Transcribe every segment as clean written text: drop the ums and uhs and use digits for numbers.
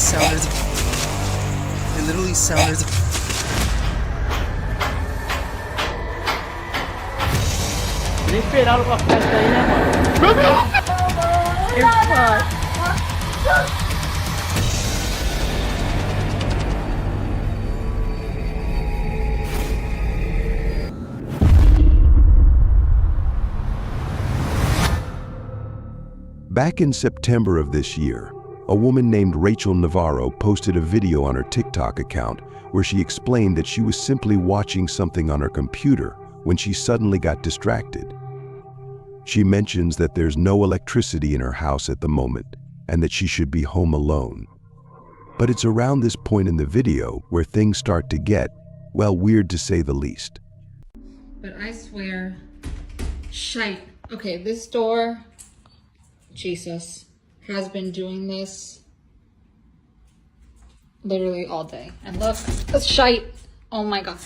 sounded. It literally sounded. Nem esperava pra festa aí, né, mano? Back in September of this year, a woman named Rachel Navarro posted a video on her TikTok account where she explained that she was simply watching something on her computer when she suddenly got distracted. She mentions that there's no electricity in her house at the moment and that she should be home alone. But it's around this point in the video where things start to get, well, weird to say the least. But I swear, shite. Okay, this door, Jesus, has been doing this literally all day. And look, that's shite. Oh my God.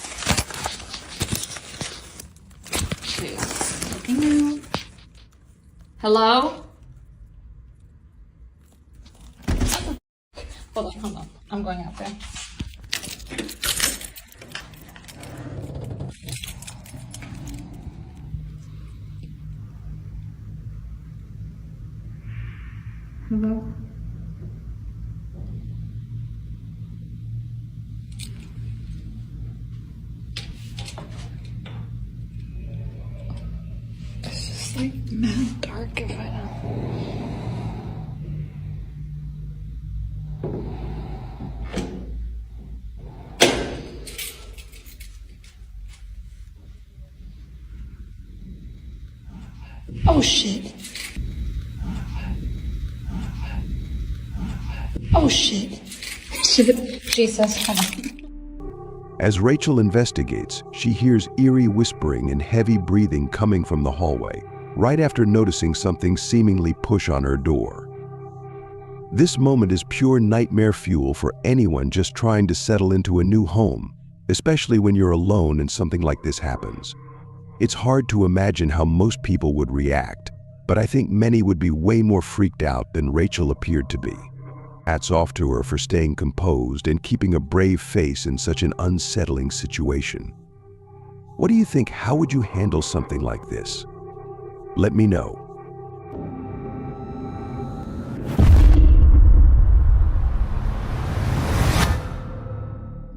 Okay, looking out. Hello? Hold on. I'm going out there. Hello? It's just like mad dark if I don't. Oh shit. Oh shit. Shit. Jesus, hold on. As Rachel investigates, she hears eerie whispering and heavy breathing coming from the hallway, right after noticing something seemingly push on her door. This moment is pure nightmare fuel for anyone just trying to settle into a new home, especially when you're alone and something like this happens. It's hard to imagine how most people would react, but I think many would be way more freaked out than Rachel appeared to be. Hats off to her for staying composed and keeping a brave face in such an unsettling situation. What do you think? How would you handle something like this? Let me know.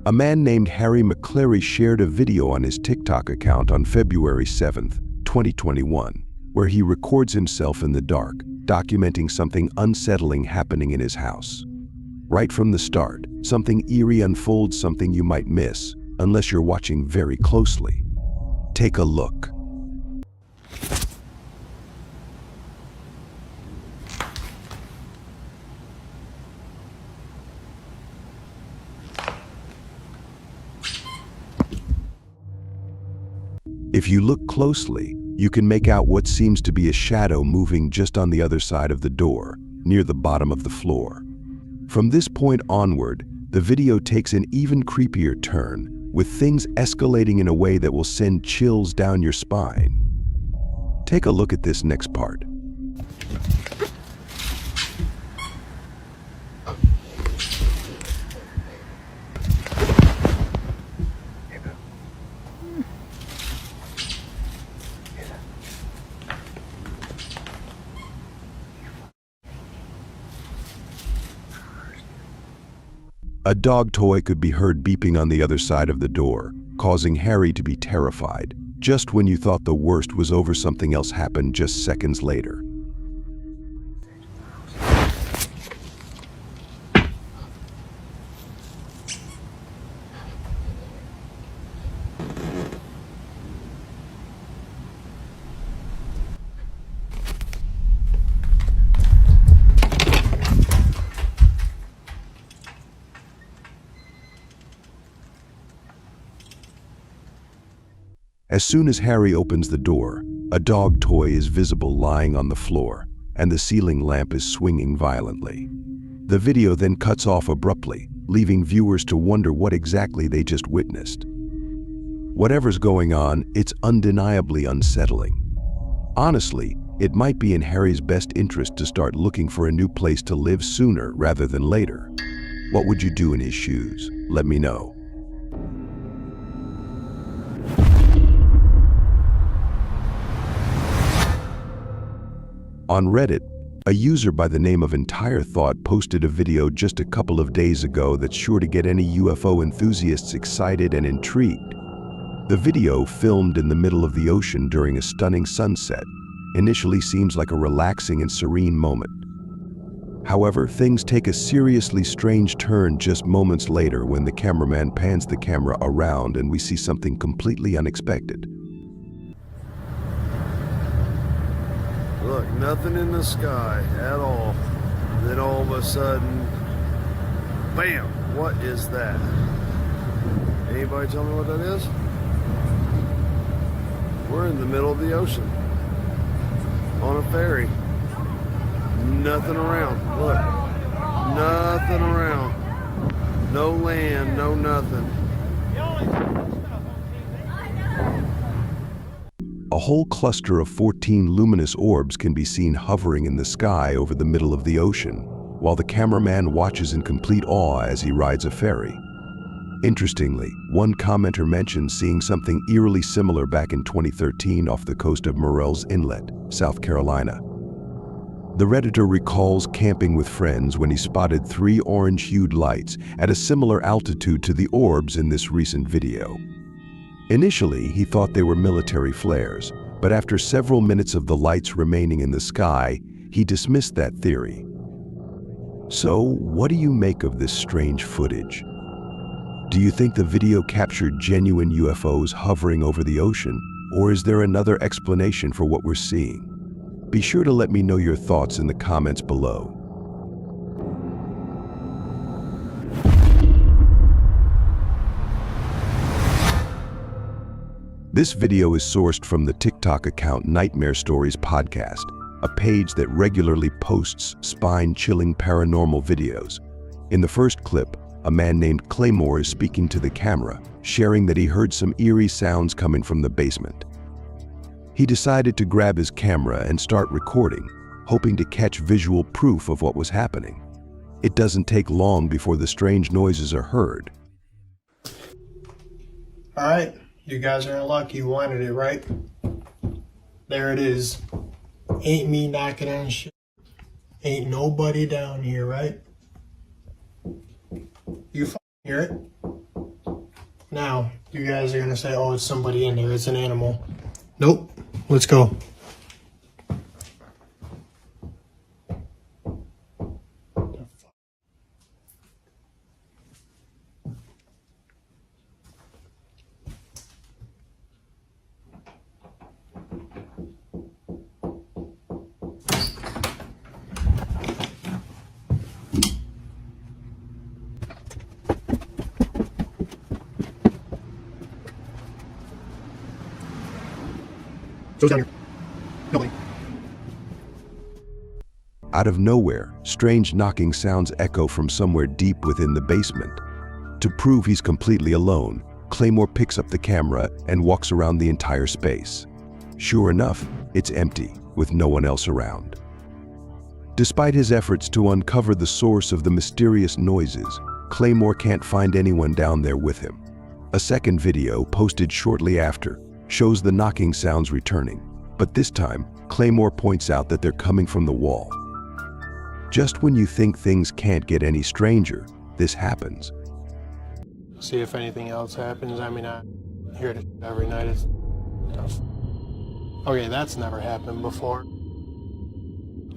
A man named Harry McCleary shared a video on his TikTok account on February 7th, 2021, where he records himself in the dark, documenting something unsettling happening in his house. Right from the start, something eerie unfolds, something you might miss, unless you're watching very closely. Take a look. If you look closely, you can make out what seems to be a shadow moving just on the other side of the door, near the bottom of the floor. From this point onward, the video takes an even creepier turn, with things escalating in a way that will send chills down your spine. Take a look at this next part. A dog toy could be heard beeping on the other side of the door, causing Harry to be terrified. Just when you thought the worst was over, something else happened just seconds later. As soon as Harry opens the door, a dog toy is visible lying on the floor, and the ceiling lamp is swinging violently. The video then cuts off abruptly, leaving viewers to wonder what exactly they just witnessed. Whatever's going on, it's undeniably unsettling. Honestly, it might be in Harry's best interest to start looking for a new place to live sooner rather than later. What would you do in his shoes? Let me know. On Reddit, a user by the name of Entire Thought posted a video just a couple of days ago that's sure to get any UFO enthusiasts excited and intrigued. The video, filmed in the middle of the ocean during a stunning sunset, initially seems like a relaxing and serene moment. However, things take a seriously strange turn just moments later when the cameraman pans the camera around and we see something completely unexpected. Look, nothing in the sky at all. Then all of a sudden, bam! What is that? Anybody tell me what that is? We're in the middle of the ocean. On a ferry. Nothing around. Look. Nothing around. No land, no nothing. A whole cluster of 14 luminous orbs can be seen hovering in the sky over the middle of the ocean, while the cameraman watches in complete awe as he rides a ferry. Interestingly, one commenter mentioned seeing something eerily similar back in 2013 off the coast of Murrells Inlet, South Carolina. The Redditor recalls camping with friends when he spotted 3 orange-hued lights at a similar altitude to the orbs in this recent video. Initially, he thought they were military flares, but after several minutes of the lights remaining in the sky, he dismissed that theory. So, what do you make of this strange footage? Do you think the video captured genuine UFOs hovering over the ocean, or is there another explanation for what we're seeing? Be sure to let me know your thoughts in the comments below. This video is sourced from the TikTok account Nightmare Stories Podcast, a page that regularly posts spine-chilling paranormal videos. In the first clip, a man named Claymore is speaking to the camera, sharing that he heard some eerie sounds coming from the basement. He decided to grab his camera and start recording, hoping to catch visual proof of what was happening. It doesn't take long before the strange noises are heard. All right, you guys are in luck. You wanted it, right? There it is. Ain't me knocking on shit. Ain't nobody down here, right? You hear it? Now, you guys are gonna say, oh, it's somebody in there. It's an animal. Nope. Let's go. Goes down here. Nobody. Out of nowhere, strange knocking sounds echo from somewhere deep within the basement. To prove he's completely alone, Claymore picks up the camera and walks around the entire space. Sure enough, it's empty, with no one else around. Despite his efforts to uncover the source of the mysterious noises, Claymore can't find anyone down there with him. A second video, posted shortly after, shows the knocking sounds returning, but this time, Claymore points out that they're coming from the wall. Just when you think things can't get any stranger, this happens. See if anything else happens. I mean, I hear it every night. It's tough. Okay, that's never happened before.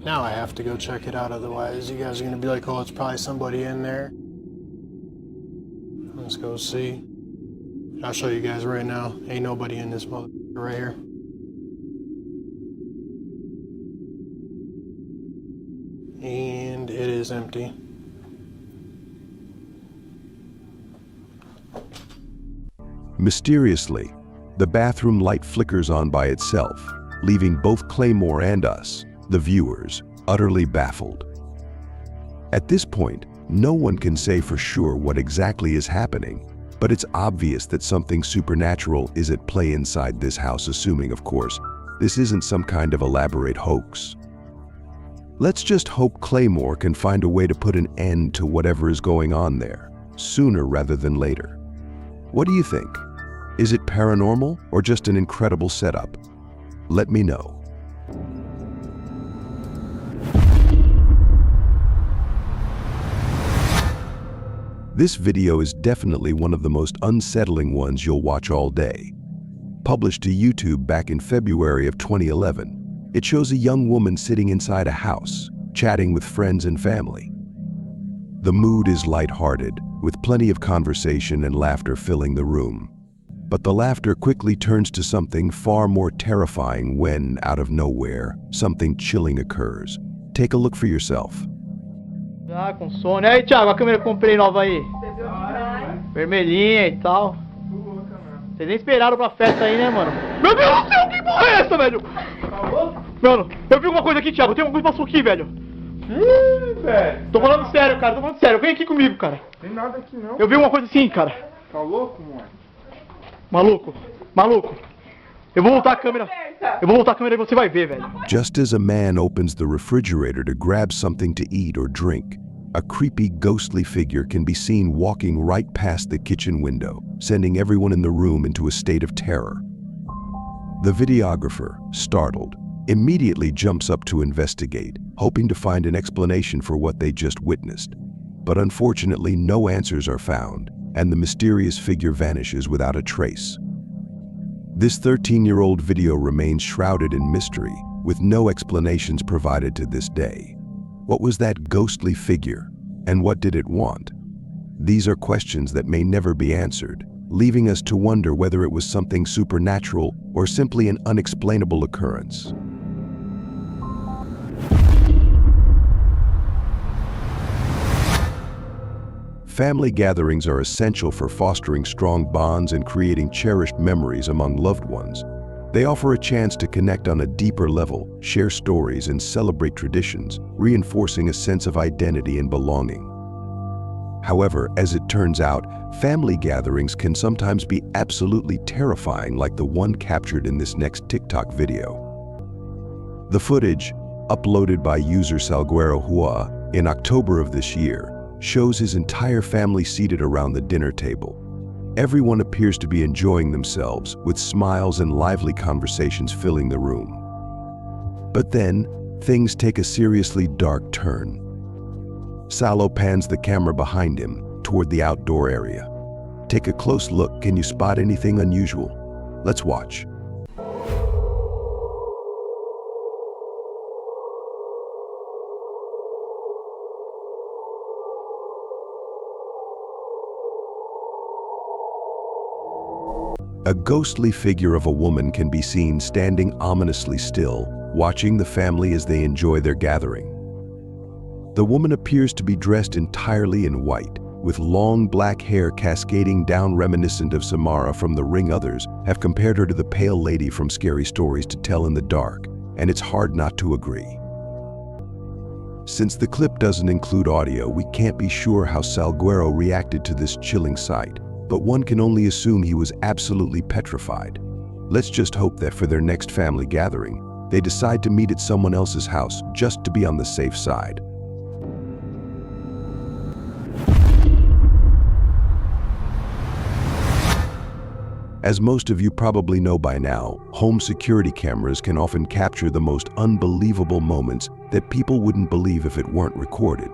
Now I have to go check it out, otherwise you guys are gonna be like, oh, it's probably somebody in there. Let's go see. I'll show you guys right now. Ain't nobody in this mother right here. And it is empty. Mysteriously, the bathroom light flickers on by itself, leaving both Claymore and us, the viewers, utterly baffled. At this point, no one can say for sure what exactly is happening, but it's obvious that something supernatural is at play inside this house, assuming, of course, this isn't some kind of elaborate hoax. Let's just hope Claymore can find a way to put an end to whatever is going on there, sooner rather than later. What do you think? Is it paranormal or just an incredible setup? Let me know. This video is definitely one of the most unsettling ones you'll watch all day. Published to YouTube back in February of 2011, it shows a young woman sitting inside a house, chatting with friends and family. The mood is lighthearted, with plenty of conversation and laughter filling the room. But the laughter quickly turns to something far more terrifying when, out of nowhere, something chilling occurs. Take a look for yourself. Ah, com sono. E aí, Thiago, a câmera que eu comprei nova aí. Vermelhinha e tal. Vocês nem esperaram pra festa aí, né, mano? Meu Deus do céu, que porra é essa, velho? Mano, eu vi alguma coisa aqui, Thiago. Tem alguma coisa que passou aqui, velho. Ih, velho. Tô falando sério, cara. Tô falando sério. Vem aqui comigo, cara. Tem nada aqui não. Eu vi uma coisa assim, cara. Tá louco, mano? Maluco. Maluco. Eu vou voltar a câmera. Eu vou voltar a câmera e você vai ver, velho. Just as a man opens the refrigerator to grab something to eat or drink, a creepy, ghostly figure can be seen walking right past the kitchen window, sending everyone in the room into a state of terror. The videographer, startled, immediately jumps up to investigate, hoping to find an explanation for what they just witnessed. But unfortunately, no answers are found, and the mysterious figure vanishes without a trace. This 13-year-old video remains shrouded in mystery, with no explanations provided to this day. What was that ghostly figure, and what did it want? These are questions that may never be answered, leaving us to wonder whether it was something supernatural or simply an unexplainable occurrence. Family gatherings are essential for fostering strong bonds and creating cherished memories among loved ones. They offer a chance to connect on a deeper level, share stories, and celebrate traditions, reinforcing a sense of identity and belonging. However, as it turns out, family gatherings can sometimes be absolutely terrifying, like the one captured in this next TikTok video. The footage, uploaded by user Salguero Hua in October of this year, shows his entire family seated around the dinner table. Everyone appears to be enjoying themselves, with smiles and lively conversations filling the room. But then, things take a seriously dark turn. Salo pans the camera behind him, toward the outdoor area. Take a close look. Can you spot anything unusual? Let's watch. A ghostly figure of a woman can be seen standing ominously still, watching the family as they enjoy their gathering. The woman appears to be dressed entirely in white, with long black hair cascading down, reminiscent of Samara from The Ring. Others have compared her to the pale lady from Scary Stories to Tell in the Dark, and it's hard not to agree. Since the clip doesn't include audio, we can't be sure how Salguero reacted to this chilling sight, but one can only assume he was absolutely petrified. Let's just hope that for their next family gathering, they decide to meet at someone else's house just to be on the safe side. As most of you probably know by now, home security cameras can often capture the most unbelievable moments that people wouldn't believe if it weren't recorded.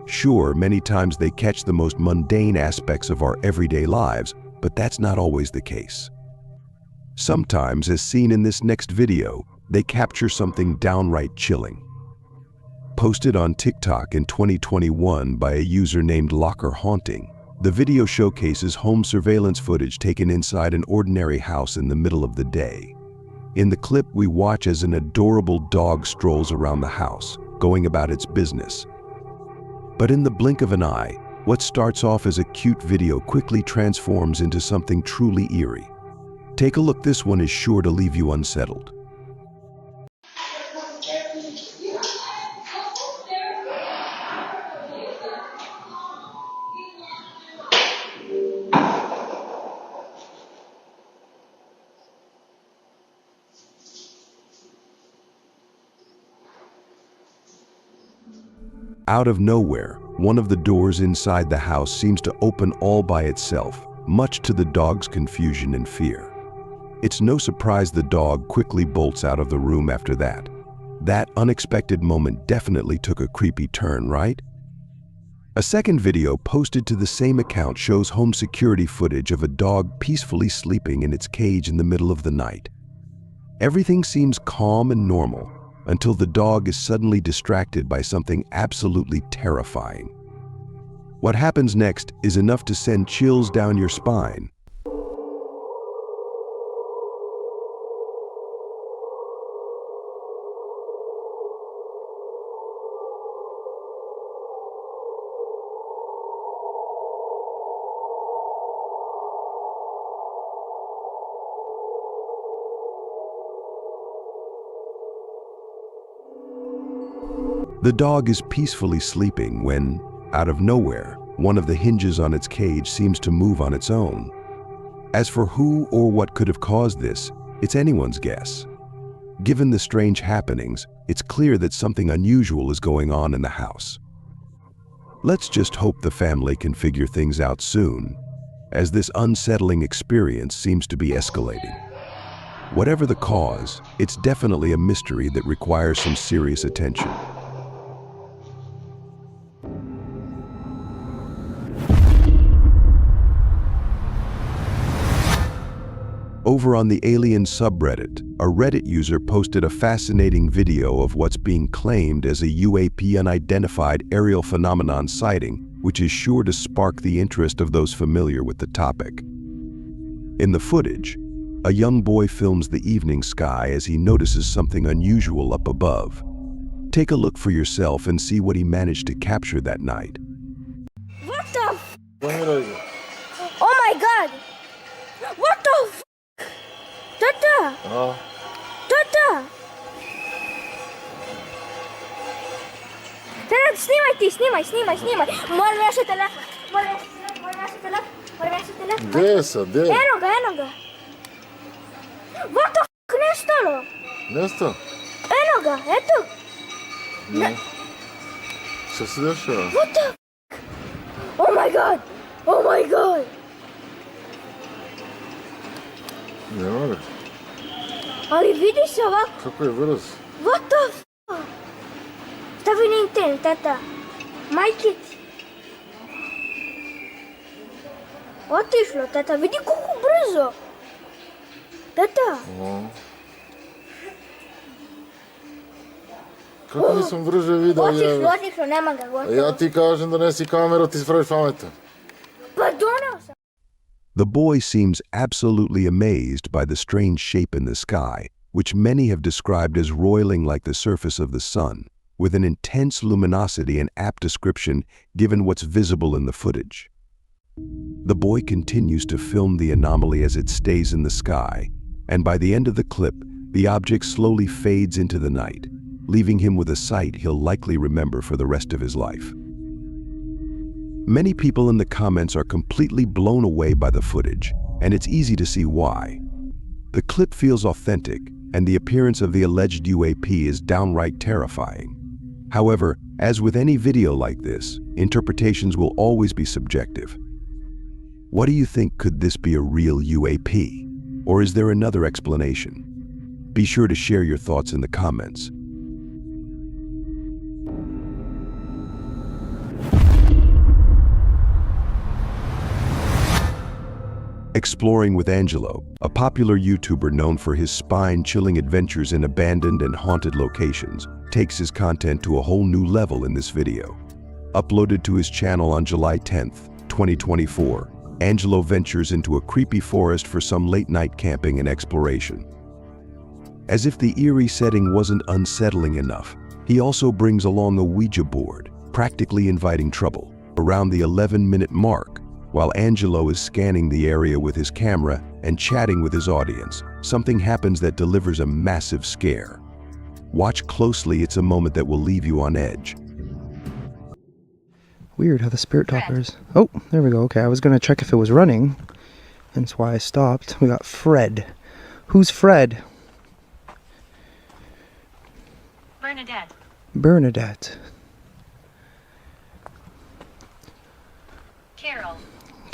Sure, many times they catch the most mundane aspects of our everyday lives, but that's not always the case. Sometimes, as seen in this next video, they capture something downright chilling. Posted on TikTok in 2021 by a user named Locker Haunting, the video showcases home surveillance footage taken inside an ordinary house in the middle of the day. In the clip, we watch as an adorable dog strolls around the house, going about its business. But in the blink of an eye, what starts off as a cute video quickly transforms into something truly eerie. Take a look. This one is sure to leave you unsettled. Out of nowhere, one of the doors inside the house seems to open all by itself, much to the dog's confusion and fear. It's no surprise the dog quickly bolts out of the room after that. That unexpected moment definitely took a creepy turn, right? A second video posted to the same account shows home security footage of a dog peacefully sleeping in its cage in the middle of the night. Everything seems calm and normal until the dog is suddenly distracted by something absolutely terrifying. What happens next is enough to send chills down your spine. The dog is peacefully sleeping when, out of nowhere, one of the hinges on its cage seems to move on its own. As for who or what could have caused this, it's anyone's guess. Given the strange happenings, it's clear that something unusual is going on in the house. Let's just hope the family can figure things out soon, as this unsettling experience seems to be escalating. Whatever the cause, it's definitely a mystery that requires some serious attention. Over on the Alien subreddit, a Reddit user posted a fascinating video of what's being claimed as a UAP unidentified aerial phenomenon sighting, which is sure to spark the interest of those familiar with the topic. In the footage, a young boy films the evening sky as he notices something unusual up above. Take a look for yourself and see what he managed to capture that night. What the f? Oh my god! What the f? Tata! Oh. Tata! Tara, sнимай! Моля се телефон! Моля се телефон! Gdje sad, gdje? Eno ga! What the f? Nestalo! Nestao? Eno ga, eto! Ne. Šta se dešava? What the f? Oh my god! Nema ga. Ali vidi se ovako! Kako je brz? What the f? Stavi na internet, tata. Majke ti. Otišlo, tata. Vidi koliko brzo. Tata. Kako nisam brže vidio? Otišlo, nema ga, gotovo. Ja ti kažem donesi kameru, ti spraviš pametan. Pa doneo sam. The boy seems absolutely amazed by the strange shape in the sky, which many have described as roiling like the surface of the sun, with an intense luminosity and apt description given what's visible in the footage. The boy continues to film the anomaly as it stays in the sky, and by the end of the clip, the object slowly fades into the night, leaving him with a sight he'll likely remember for the rest of his life. Many people in the comments are completely blown away by the footage, and it's easy to see why. The clip feels authentic, and the appearance of the alleged UAP is downright terrifying. However, as with any video like this, interpretations will always be subjective. What do you think? Could this be a real UAP? Or is there another explanation? Be sure to share your thoughts in the comments. Exploring with Angelo, a popular YouTuber known for his spine-chilling adventures in abandoned and haunted locations, takes his content to a whole new level in this video. Uploaded to his channel on July 10th, 2024, Angelo ventures into a creepy forest for some late-night camping and exploration. As if the eerie setting wasn't unsettling enough, he also brings along a Ouija board, practically inviting trouble. Around the 11-minute mark, while Angelo is scanning the area with his camera and chatting with his audience, something happens that delivers a massive scare. Watch closely, it's a moment that will leave you on edge. Weird how the spirit talkers... Oh, there we go. Okay, I was going to check if it was running. That's why I stopped. We got Fred. Who's Fred? Bernadette. Bernadette.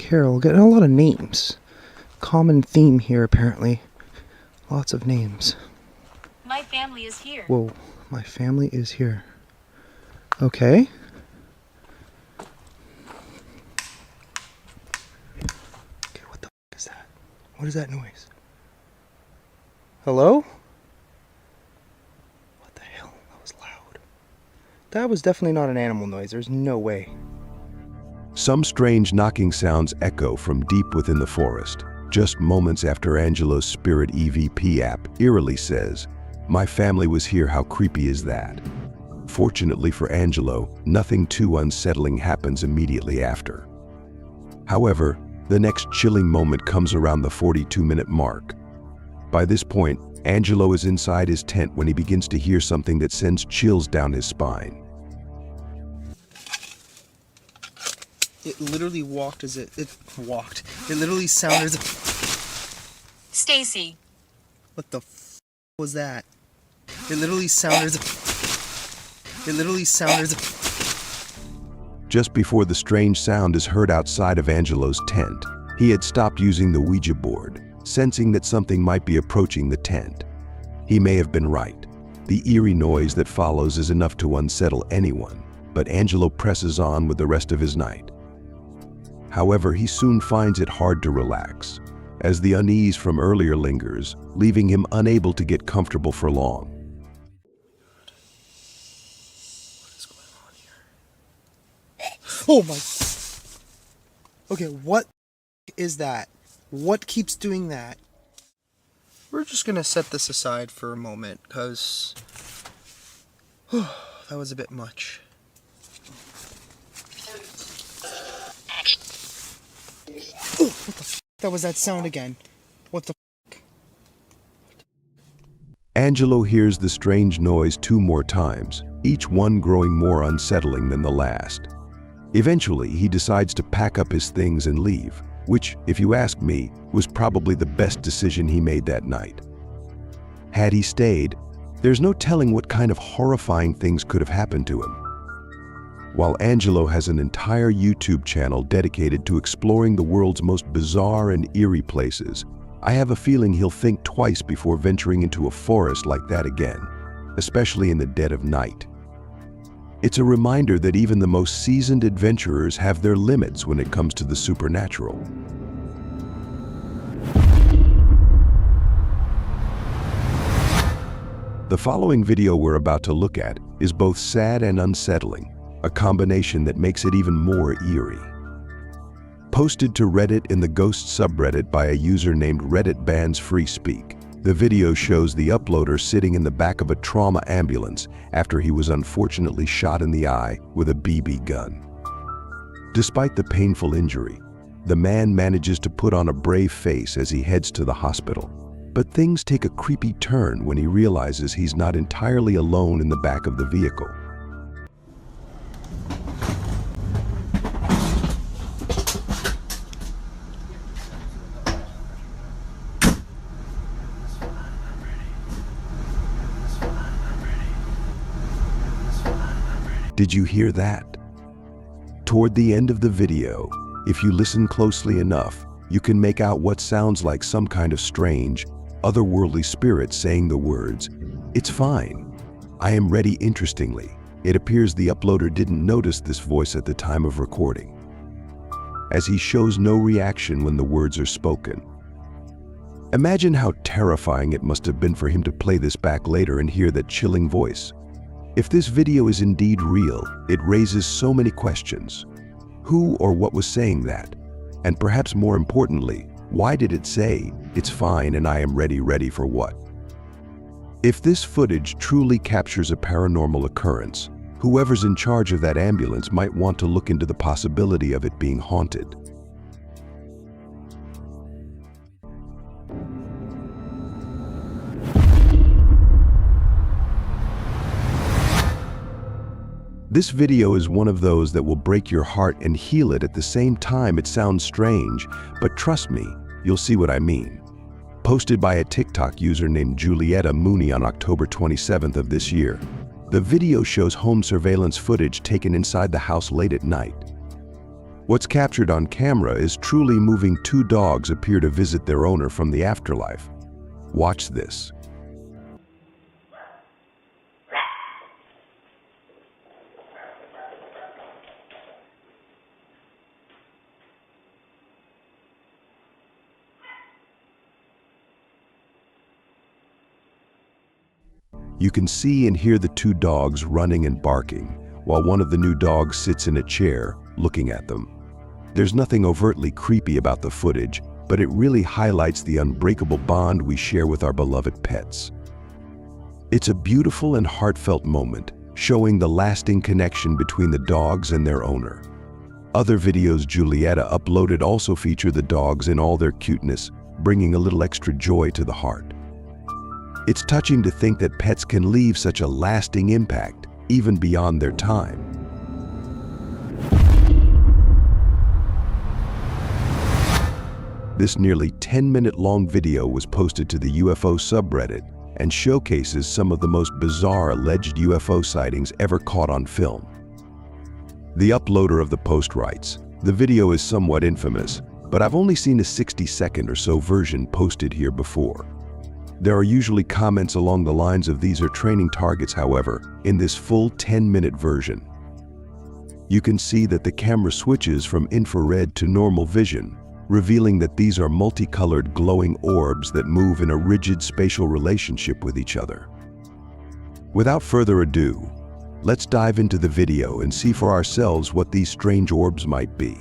Carol. Getting a lot of names. Common theme here, apparently. Lots of names. My family is here. Whoa, my family is here. Okay. Okay, what the f is that? What is that noise? Hello? What the hell? That was loud. That was definitely not an animal noise. There's no way. Some strange knocking sounds echo from deep within the forest, just moments after Angelo's Spirit EVP app eerily says, "My family was here, how creepy is that?" Fortunately for Angelo, nothing too unsettling happens immediately after. However, the next chilling moment comes around the 42-minute mark. By this point, Angelo is inside his tent when he begins to hear something that sends chills down his spine. It literally walked as it walked. It literally sounded as Stacy. What the f was that? It literally sounded as Just before the strange sound is heard outside of Angelo's tent, he had stopped using the Ouija board, sensing that something might be approaching the tent. He may have been right. The eerie noise that follows is enough to unsettle anyone, but Angelo presses on with the rest of his night. However, he soon finds it hard to relax, as the unease from earlier lingers, leaving him unable to get comfortable for long. Oh my. Okay, what is that? What keeps doing that? We're just gonna set this aside for a moment, because that was a bit much. Oh, what the f? That was that sound again. What the f? Angelo hears the strange noise 2 more times, each one growing more unsettling than the last. Eventually, he decides to pack up his things and leave, which, if you ask me, was probably the best decision he made that night. Had he stayed, there's no telling what kind of horrifying things could have happened to him. While Angelo has an entire YouTube channel dedicated to exploring the world's most bizarre and eerie places, I have a feeling he'll think twice before venturing into a forest like that again, especially in the dead of night. It's a reminder that even the most seasoned adventurers have their limits when it comes to the supernatural. The following video we're about to look at is both sad and unsettling, a combination that makes it even more eerie. Posted to Reddit in the Ghost subreddit by a user named Reddit Bans Free Speak, the video shows the uploader sitting in the back of a trauma ambulance after he was unfortunately shot in the eye with a BB gun. Despite the painful injury, the man manages to put on a brave face as he heads to the hospital. But things take a creepy turn when he realizes he's not entirely alone in the back of the vehicle. Did you hear that? Toward the end of the video, if you listen closely enough, you can make out what sounds like some kind of strange, otherworldly spirit saying the words, "It's fine. I am ready." Interestingly, it appears the uploader didn't notice this voice at the time of recording, as he shows no reaction when the words are spoken. Imagine how terrifying it must have been for him to play this back later and hear that chilling voice. If this video is indeed real, it raises so many questions. Who or what was saying that? And perhaps more importantly, why did it say, "It's fine and I am ready for what?" If this footage truly captures a paranormal occurrence, whoever's in charge of that ambulance might want to look into the possibility of it being haunted. This video is one of those that will break your heart and heal it at the same time. It sounds strange, but trust me, you'll see what I mean. Posted by a TikTok user named Julietta Mooney on October 27th of this year, the video shows home surveillance footage taken inside the house late at night. What's captured on camera is truly moving. Two dogs appear to visit their owner from the afterlife. Watch this. You can see and hear the two dogs running and barking, while one of the new dogs sits in a chair, looking at them. There's nothing overtly creepy about the footage, but it really highlights the unbreakable bond we share with our beloved pets. It's a beautiful and heartfelt moment, showing the lasting connection between the dogs and their owner. Other videos Julieta uploaded also feature the dogs in all their cuteness, bringing a little extra joy to the heart. It's touching to think that pets can leave such a lasting impact, even beyond their time. This nearly 10-minute-long video was posted to the UFO subreddit and showcases some of the most bizarre alleged UFO sightings ever caught on film. The uploader of the post writes, "The video is somewhat infamous, but I've only seen a 60-second or so version posted here before. There are usually comments along the lines of these are training targets, however, in this full 10-minute version. You can see that the camera switches from infrared to normal vision, revealing that these are multicolored glowing orbs that move in a rigid spatial relationship with each other." Without further ado, let's dive into the video and see for ourselves what these strange orbs might be.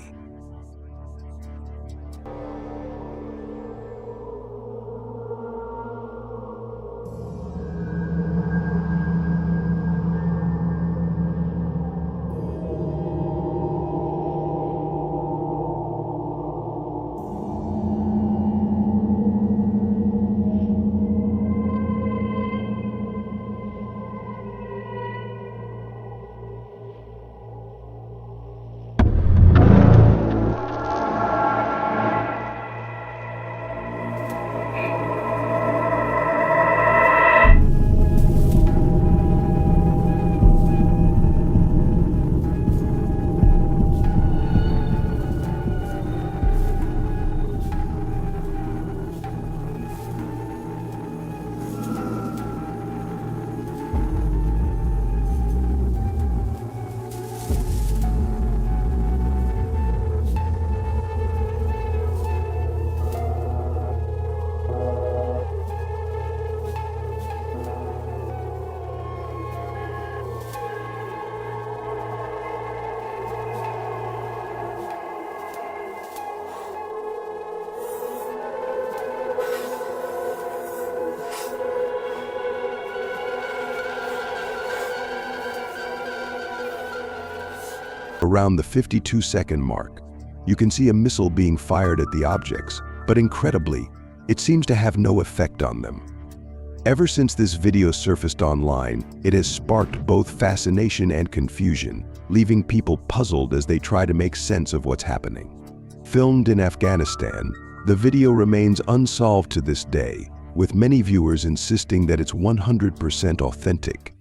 Around the 52-second mark, you can see a missile being fired at the objects, but incredibly, it seems to have no effect on them. Ever since this video surfaced online, it has sparked both fascination and confusion, leaving people puzzled as they try to make sense of what's happening. Filmed in Afghanistan, the video remains unsolved to this day, with many viewers insisting that it's 100% authentic.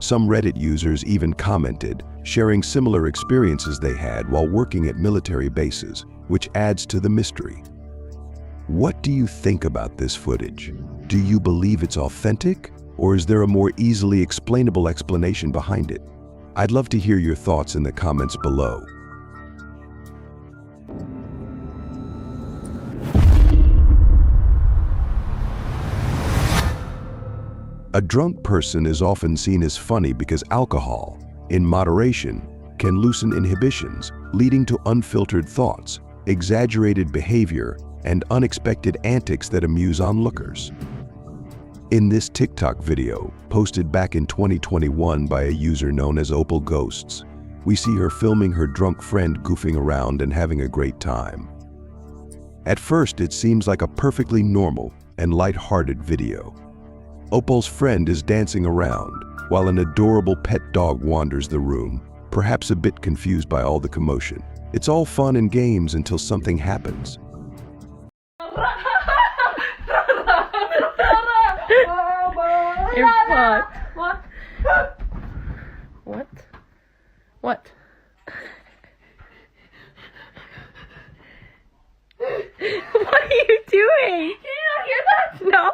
Some Reddit users even commented, sharing similar experiences they had while working at military bases, which adds to the mystery. What do you think about this footage? Do you believe it's authentic, or is there a more easily explainable explanation behind it? I'd love to hear your thoughts in the comments below. A drunk person is often seen as funny because alcohol, in moderation, can loosen inhibitions, leading to unfiltered thoughts, exaggerated behavior, and unexpected antics that amuse onlookers. In this TikTok video, posted back in 2021 by a user known as Opal Ghosts, we see her filming her drunk friend goofing around and having a great time. At first, it seems like a perfectly normal and light-hearted video. Opal's friend is dancing around, while an adorable pet dog wanders the room, perhaps a bit confused by all the commotion. It's all fun and games until something happens. You're fucked. What? What? doing? Did you not hear that? No.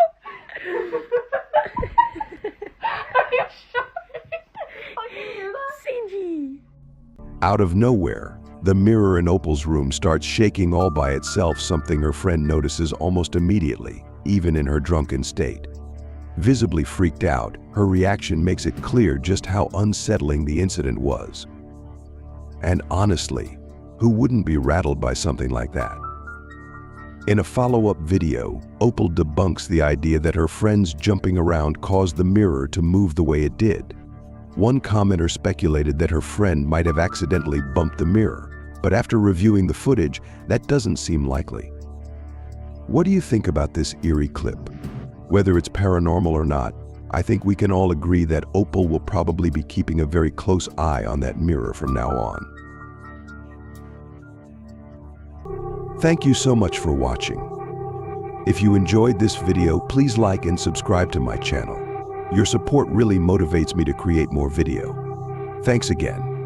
Are you sure? Did you hear that? Sinji. Out of nowhere, the mirror in Opal's room starts shaking all by itself, something her friend notices almost immediately, even in her drunken state. Visibly freaked out, her reaction makes it clear just how unsettling the incident was. And honestly, who wouldn't be rattled by something like that? In a follow-up video, Opal debunks the idea that her friends jumping around caused the mirror to move the way it did. One commenter speculated that her friend might have accidentally bumped the mirror, but after reviewing the footage, that doesn't seem likely. What do you think about this eerie clip? Whether it's paranormal or not, I think we can all agree that Opal will probably be keeping a very close eye on that mirror from now on. Thank you so much for watching. If you enjoyed this video, please like and subscribe to my channel. Your support really motivates me to create more video. Thanks again.